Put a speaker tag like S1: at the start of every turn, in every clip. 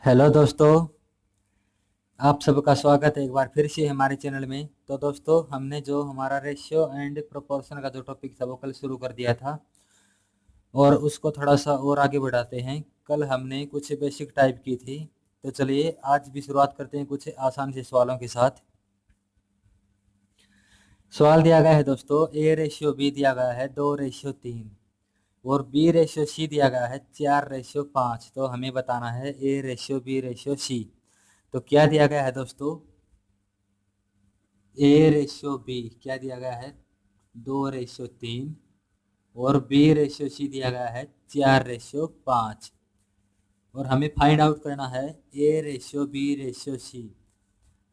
S1: Hello दोस्तों। आप सबका स्वागत है एक बार फिर से हमारे चैनल में। तो दोस्तों, हमने जो हमारा रेशियो एंड प्रोपोर्शन का जो टॉपिक था वो कल शुरू कर दिया था और उसको थोड़ा सा और आगे बढ़ाते हैं। कल हमने कुछ बेसिक टाइप की थी, तो चलिए आज भी शुरुआत करते हैं कुछ आसान से सवालों के साथ। सवाल दिया गया है दोस्तों, A/B दिया गया है 2/3 और B/C दिया गया है 4/5। तो हमें बताना है A/B/C। तो क्या दिया गया है दोस्तों? A/B क्या दिया गया है? 2/3 और B/C दिया गया है 4/5। और हमें फाइंड आउट करना है A/B/C।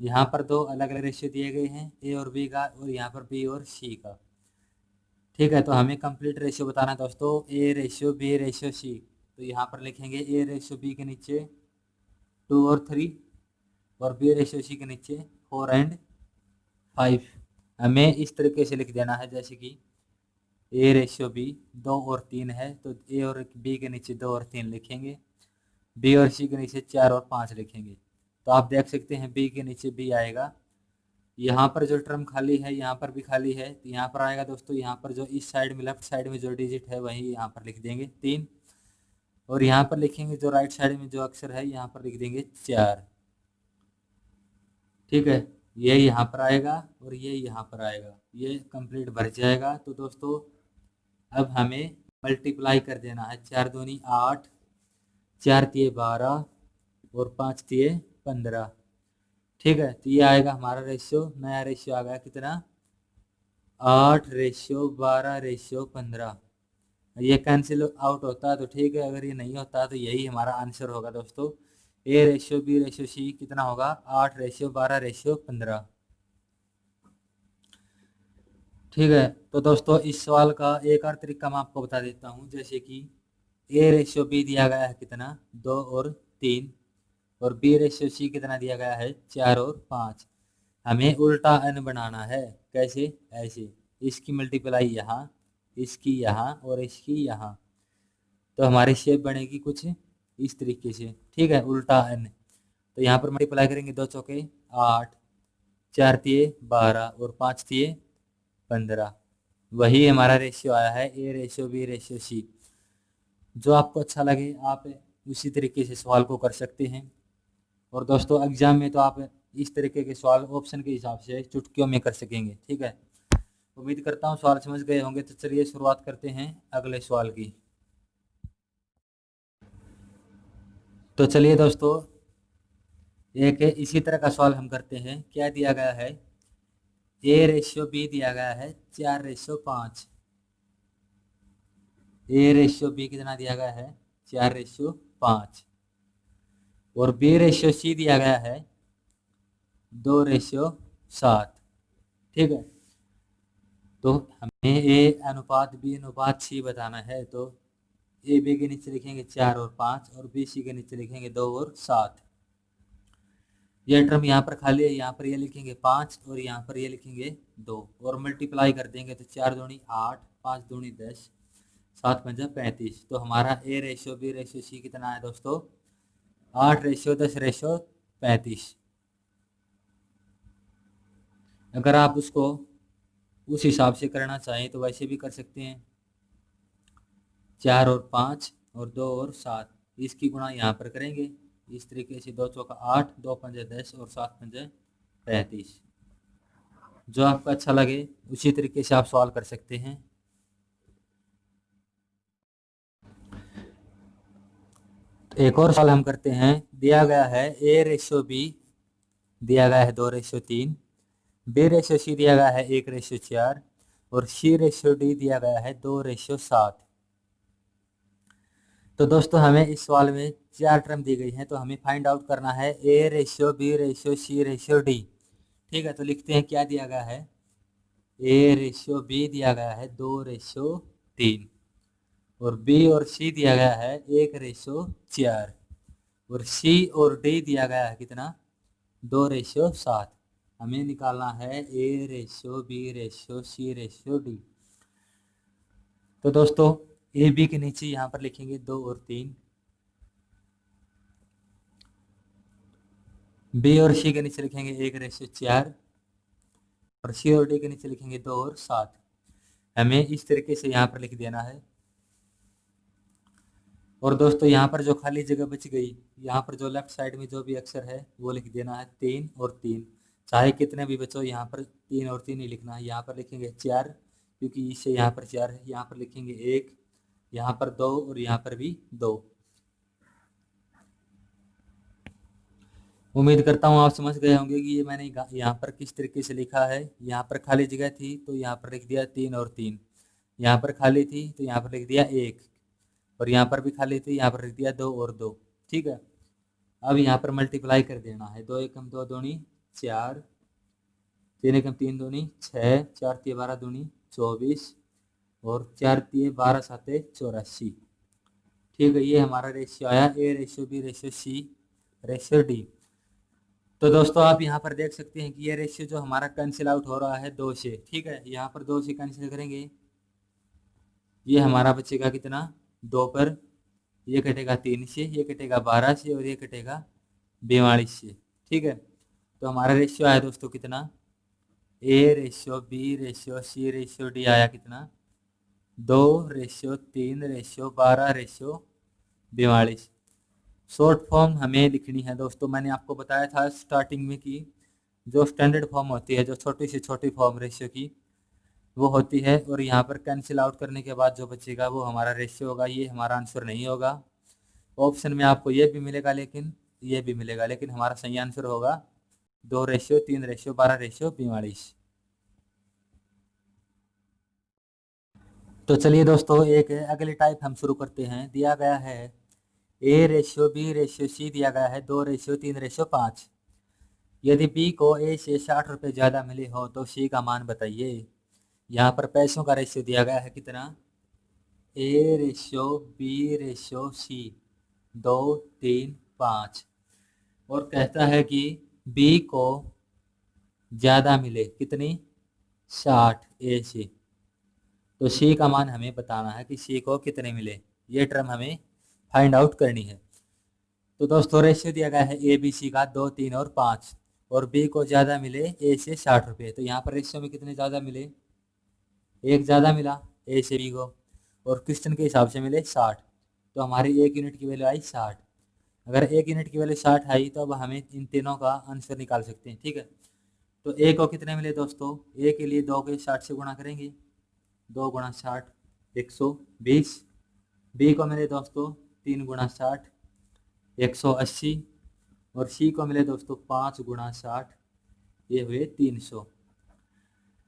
S1: यहाँ पर दो अलग अलग रेशियो दिए गए हैं, A और B का, और यहाँ पर B और C का। ठीक है, तो हमें कंप्लीट रेशियो बताना है दोस्तों, A/B/C। तो यहाँ पर लिखेंगे A/B के नीचे 2 और 3 और B/C के नीचे 4 एंड 5। हमें इस तरीके से लिख देना है, जैसे कि A/B 2 और 3 है, तो A और B के नीचे 2 और 3 लिखेंगे, B और C के नीचे 4 और 5 लिखेंगे। तो आप देख सकते हैं B के नीचे B आएगा। यहाँ पर जो टर्म खाली है यहाँ पर भी खाली है, तो यहाँ पर आएगा दोस्तों। यहाँ पर जो इस साइड में लेफ्ट साइड में जो डिजिट है वही यहाँ पर लिख देंगे 3, और यहाँ पर लिखेंगे जो राइट साइड में जो अक्षर है यहाँ पर लिख देंगे 4। ठीक है, ये यहाँ पर आएगा और ये यहाँ पर आएगा, ये कंप्लीट भर जाएगा। तो दोस्तों, अब हमें मल्टीप्लाई कर देना है। 4 दूनी 8, 4 तिये 12 और 5 तिये 15। ठीक है, तो ये आएगा हमारा रेशियो। नया रेशियो आ गया कितना? 8/12/15। ये कैंसिल आउट होता है तो ठीक है, अगर ये नहीं होता तो यही हमारा आंसर होगा दोस्तों। A/B/C कितना होगा? 8/12/15। ठीक है, तो दोस्तों इस सवाल का एक और तरीका मैं आपको बता देता हूँ। जैसे कि A/B दिया गया है कितना? 2 और 3, और B/C कितना दिया गया है? 4 और 5। हमें उल्टा n बनाना है। कैसे? ऐसे, इसकी मल्टीप्लाई यहाँ, इसकी यहाँ और इसकी यहाँ। तो हमारी शेप बनेगी कुछ इस तरीके से। ठीक है, उल्टा n। तो यहाँ पर मल्टीप्लाई करेंगे, 2 चौके 8, 4 तिये 12 और 5 तिये 15। वही हमारा रेशियो आया है A/B/C। जो आपको अच्छा लगे आप उसी तरीके से सवाल को कर सकते हैं। और दोस्तों, एग्जाम में तो आप इस तरीके के सवाल ऑप्शन के हिसाब से चुटकियों में कर सकेंगे। ठीक है, उम्मीद करता हूँ सवाल समझ गए होंगे। तो चलिए शुरुआत करते हैं अगले सवाल की। तो चलिए दोस्तों, एक इसी तरह का सवाल हम करते हैं। क्या दिया गया है? A/B दिया गया है 4/5। A/B कितना दिया गया है? 4/5। और B/C दिया गया है 2/7। ठीक है, तो हमें A/B/C बताना है। तो AB के नीचे लिखेंगे 4 और 5 और BC के नीचे लिखेंगे 2 और 7। यह टर्म यहाँ पर खाली है, यहाँ पर ये लिखेंगे 5 और यहाँ पर ये लिखेंगे 2 और मल्टीप्लाई कर देंगे। तो 4 दूनी 8, 5 दूनी 10, 7 पंजा 35। तो हमारा A/B/C कितना है दोस्तों? 8/10/35। अगर आप उसको उस हिसाब से करना चाहें तो वैसे भी कर सकते हैं। 4 और 5 और 2 और 7, इसकी गुणा यहाँ पर करेंगे इस तरीके से। 2 चौका 8, 2 पंजे 10 और 7 पंजे 35। जो आपको अच्छा लगे उसी तरीके से आप सवाल कर सकते हैं। एक और सवाल हम करते हैं। दिया गया है A/B दिया गया है 2/3, B/C दिया गया है 1/4 और C/D दिया गया है 2/7। तो दोस्तों, हमें इस सवाल में 4 टर्म दी गई हैं, तो हमें फाइंड आउट करना है A/B/C/D। ठीक है, तो लिखते हैं क्या दिया गया है। A/B दिया गया है 2/3 और B और C दिया गया है 1/4 और C और D दिया गया है कितना? 2/7। हमें निकालना है A/B/C/D। तो दोस्तों, AB के नीचे यहाँ पर लिखेंगे 2 और 3, बी और सी के नीचे लिखेंगे 1:4 और सी और डी के नीचे लिखेंगे 2 और 7। हमें इस तरीके से यहाँ पर लिख देना है। और दोस्तों यहाँ पर जो खाली जगह बच गई, यहाँ पर जो लेफ्ट साइड में जो भी अक्षर है वो लिख देना है 3 और 3। चाहे कितने भी बचो, यहाँ पर 3 और 3 ही लिखना है। यहाँ पर लिखेंगे 4 क्योंकि इससे यहाँ पर 4 है। यहाँ पर लिखेंगे 1, यहाँ पर 2 और यहाँ पर भी 2। उम्मीद करता हूँ आप समझ गए होंगे कि ये मैंने यहाँ पर किस तरीके से लिखा है। यहाँ पर खाली जगह थी तो यहाँ पर लिख दिया 3 और 3। यहाँ पर खाली थी तो यहाँ पर लिख दिया 1 और यहाँ पर भी खाली थी, यहाँ पर लिख दिया 2 और 2। ठीक है, अब यहाँ पर मल्टीप्लाई कर देना है। 2 एकम 2 दूनी 4, 3 एकम 3 दूनी 6, 4 तिये 12 दूनी 24 और 4 तिये 12 साते 84। ठीक है, ये हमारा रेशियो आया A:B:C:D। तो दोस्तों आप यहाँ पर देख सकते हैं कि ये रेशियो जो हमारा कैंसिल आउट हो रहा है 2 से। ठीक है, यहाँ पर 2 से कैंसिल करेंगे, ये हमारा बचेगा कितना 2 पर, ये कटेगा 3 से, ये कटेगा 12 से और ये कटेगा 42 से। ठीक है, तो हमारा रेशियो आया दोस्तों कितना A:B:C:D आया कितना 2:3:12:42। शॉर्ट फॉर्म हमें लिखनी है दोस्तों। मैंने आपको बताया था स्टार्टिंग में कि जो स्टैंडर्ड फॉर्म होती है, जो छोटी से छोटी फॉर्म रेशियो की, वो होती है। और यहाँ पर कैंसिल आउट करने के बाद जो बचेगा वो हमारा रेशियो होगा। ये हमारा आंसर नहीं होगा। ऑप्शन में आपको ये भी मिलेगा लेकिन ये भी मिलेगा, लेकिन हमारा सही आंसर होगा 2:3:12:42। तो चलिए दोस्तों एक अगली टाइप हम शुरू करते हैं। दिया गया है A:B:C दिया गया है 2:3:5। यदि B को A से 60 रुपये ज़्यादा मिले हो तो C का मान बताइए। यहाँ पर पैसों का रेशियो दिया गया है कितना A:B:C 2:3:5 और कहता है कि B को ज़्यादा मिले कितनी 60 A से, तो C का मान हमें बताना है कि C को कितने मिले। ये टर्म हमें फाइंड आउट करनी है। तो दोस्तों रेशियो दिया गया है ABC का 2, 3 और 5 और B को ज़्यादा मिले A से 60 रुपये। तो यहाँ पर रेशियो में कितने ज़्यादा मिले, एक ज़्यादा मिला A से B को और क्वेश्चन के हिसाब से मिले 60। तो हमारी 1 यूनिट की वैल्यू आई 60। अगर 1 यूनिट की वैल्यू 60 आई तो अब हमें इन तीनों का आंसर निकाल सकते हैं। ठीक है, तो A को कितने मिले दोस्तों, A के लिए 2 के 60 से गुणा करेंगे, 2 गुणा 60 120। B को मिले दोस्तों 3 गुणा 60 180 और C को मिले दोस्तों 5 गुणा 60, ये हुए 300।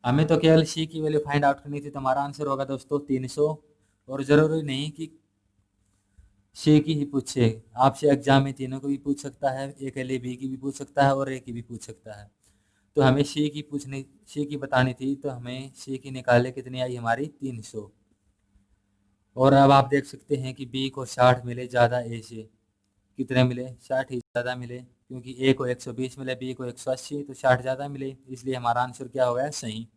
S1: हमें तो केवल C की वैल्यू फाइंड आउट करनी थी, तो हमारा आंसर होगा दोस्तों 300। और ज़रूरी नहीं कि C की ही पूछे, आपसे एग्जाम में तीनों को भी पूछ सकता है, A के लिए B की भी पूछ सकता है और A की भी पूछ सकता है। तो हमें C की बतानी थी, तो हमें C की निकाले कितनी आई हमारी 300। और अब आप देख सकते हैं कि B को 60 मिले ज़्यादा A से, कितने मिले 60 ही ज़्यादा मिले, क्योंकि A को 120 मिले B को 180, तो 60 ज़्यादा मिले, इसलिए हमारा आंसर क्या हो गया सही।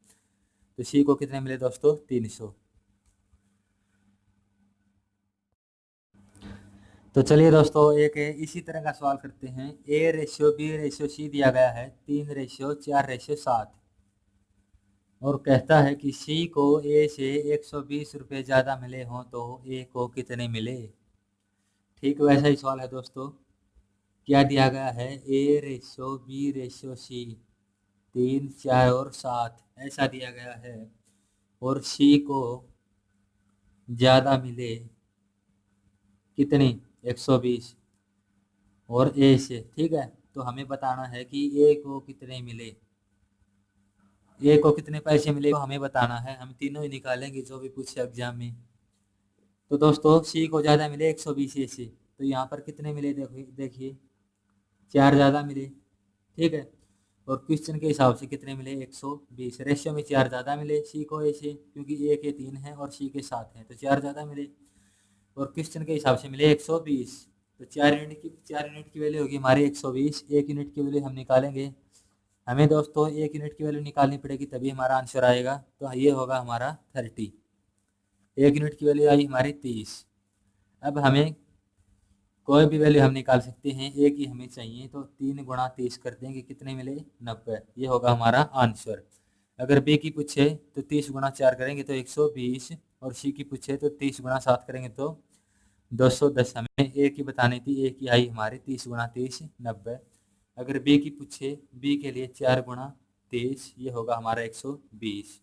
S1: तो C को कितने मिले दोस्तों 300। तो चलिए दोस्तों एक इसी तरह का सवाल करते हैं। A:B:C दिया गया है 3:4:7 और कहता है कि C को A से 120 रुपये ज़्यादा मिले हों तो A को कितने मिले। ठीक वैसा ही सवाल है दोस्तों। क्या दिया गया है A:B:C 3, 4 और 7 ऐसा दिया गया है और C को ज़्यादा मिले कितनी 120 और A से। ठीक है, तो हमें बताना है कि A को कितने मिले, A को कितने पैसे मिले, तो हमें बताना है। हम तीनों ही निकालेंगे जो भी पूछे एग्जाम में। तो दोस्तों C को ज़्यादा मिले 120 A से, तो यहाँ पर कितने मिले देखिए 4 ज़्यादा मिले। ठीक है, और क्वेश्चन के हिसाब से कितने मिले 120। रेशियो में 4 ज़्यादा मिले C को A से, क्योंकि A के 3 हैं और C के 7 हैं, तो 4 ज़्यादा मिले। और क्वेश्चन के हिसाब से मिले 120, तो 4 यूनिट की वैल्यू होगी हमारी 120। 1 यूनिट की वैल्यू हम निकालेंगे। हमें दोस्तों 1 यूनिट की वैल्यू निकालनी पड़ेगी तभी हमारा आंसर आएगा। तो ये होगा हमारा 30। 1 यूनिट की वैल्यू आई हमारी 30। अब हमें कोई भी वैल्यू हम निकाल सकते हैं, ए की हमें चाहिए तो 3 गुणा 30 कर देंगे, कितने मिले 90। ये होगा हमारा आंसर। अगर बी की पूछे तो 30 गुणा 4 करेंगे तो 120, और सी की पूछे तो 30 गुणा 7 करेंगे तो 210। हमें ए की बतानी थी, ए की आई हमारी 30 गुणा 30 90। अगर बी की पूछे, बी के लिए 4 गुणा 30, ये होगा हमारा 120।